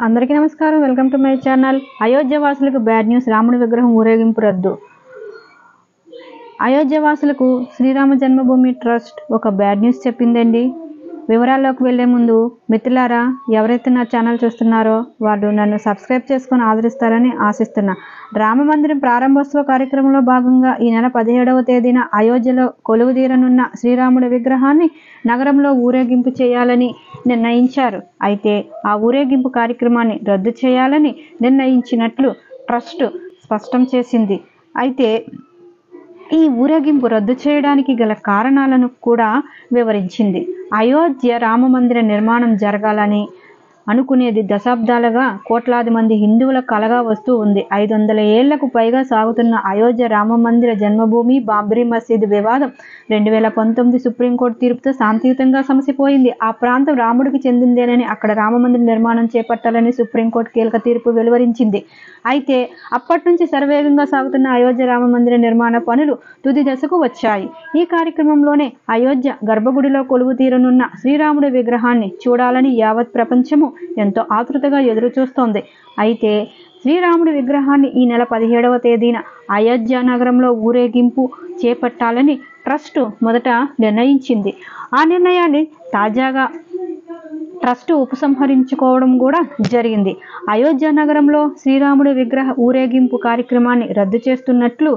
అందరికీ నమస్కారం. Welcome to my channel. Ayodhya వాసులకు బ్యాడ్ న్యూస్. రాముడి విగ్రహం ఊరేగింపు రద్దు. అయోధ్య వాసులకు శ్రీరామ జన్మభూమి ట్రస్ట్ ఒక బ్యాడ్ న్యూస్ చెప్పిందండి. వివరాల్లోకి వెళ్లే ముందు మిత్రులారా, ఎవరైతే నా ఛానల్ చూస్తున్నారో వాళ్ళు నన్ను సబ్స్క్రైబ్ చేసుకొని ఆదరిస్తారని ఆశిస్తున్నా. రామ మందిరం ప్రారంభోత్సవ కార్యక్రమంలో భాగంగా ఈ నెల 17వ తేదీన అయోధ్యలో కొలువుదీరనున్న శ్రీరాముడి విగ్రహాన్ని నగరంలో ఊరేగింపు చేయాలని నిర్ణయించారు. అయితే ఆ ఊరేగింపు కార్యక్రమాన్ని రద్దు చేయాలని నిర్ణయించినట్లు ట్రస్ట్ స్పష్టం చేసింది. అయితే ఈ ఊరేగింపు రద్దు చేయడానికి గల కారణాలను కూడా వివరించింది. అయోధ్య రామ మందిర నిర్మాణం జరగాలని అనుకునేది దశాబ్దాలుగా కోట్లాది మంది హిందువుల కలగా వస్తూ ఉంది. 500 ఏళ్లకు పైగా సాగుతున్న అయోధ్య రామ మందిర జన్మభూమి బాబ్రీ మసీదు వివాదం 2019 సుప్రీంకోర్టు తీర్పుతో శాంతియుతంగా సమసిపోయింది. ఆ ప్రాంతం రాముడికి చెందిందేనని, అక్కడ రామ మందిర నిర్మాణం చేపట్టాలని సుప్రీంకోర్టు కీలక తీర్పు వెలువరించింది. అయితే అప్పటి నుంచి శరవేగంగా సాగుతున్న అయోధ్య రామ మందిర నిర్మాణ పనులు తుది దశకు వచ్చాయి. ఈ కార్యక్రమంలోనే అయోధ్య గర్భగుడిలో కొలువు తీరనున్న శ్రీరాముడి విగ్రహాన్ని చూడాలని యావత్ ప్రపంచము ఎంతో ఆతృతగా ఎదురు చూస్తోంది. అయితే శ్రీరాముడి విగ్రహాన్ని ఈ నెల 17వ తేదీన అయోధ్య నగరంలో ఊరేగింపు చేపట్టాలని ట్రస్ట్ మొదట నిర్ణయించింది. ఆ నిర్ణయాన్ని తాజాగా ట్రస్ట్ ఉపసంహరించుకోవడం కూడా జరిగింది. అయోధ్య నగరంలో శ్రీరాముడి విగ్రహ ఊరేగింపు కార్యక్రమాన్ని రద్దు చేస్తున్నట్లు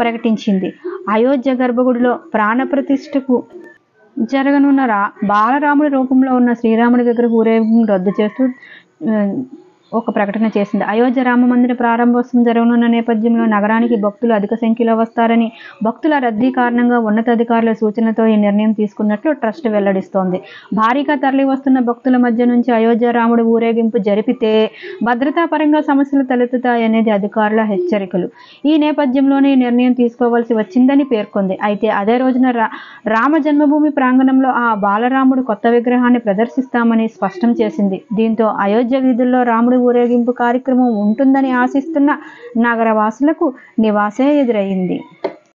ప్రకటించింది. అయోధ్య గర్భగుడిలో ప్రాణప్రతిష్ఠకు జరగనున్న బాలరాముడి రూపంలో ఉన్న శ్రీరాముడి విగ్రహ ఊరేగింపు రద్దు చేస్తూ ఒక ప్రకటన చేసింది. అయోధ్య రామ మందిర ప్రారంభోత్సవం జరగనున్న నేపథ్యంలో నగరానికి భక్తులు అధిక సంఖ్యలో వస్తారని, భక్తుల రద్దీ కారణంగా ఉన్నతాధికారుల సూచనతో ఈ నిర్ణయం తీసుకున్నట్లు ట్రస్ట్ వెల్లడిస్తోంది. భారీగా తరలి వస్తున్న భక్తుల మధ్య నుంచి అయోధ్య రాముడి ఊరేగింపు జరిపితే భద్రతా పరంగా సమస్యలు తలెత్తుతాయనేది అధికారుల హెచ్చరికలు. ఈ నేపథ్యంలోనే ఈ నిర్ణయం తీసుకోవాల్సి వచ్చిందని పేర్కొంది. అయితే అదే రోజున రామ జన్మభూమి ప్రాంగణంలో ఆ బాలరాముడు కొత్త విగ్రహాన్ని ప్రదర్శిస్తామని స్పష్టం చేసింది. దీంతో అయోధ్య వీధుల్లో రాముడి ఊరేగింపు కార్యక్రమం ఉంటుందని ఆశిస్తున్న నగరవాసులకు నిరాశే ఎదురైంది.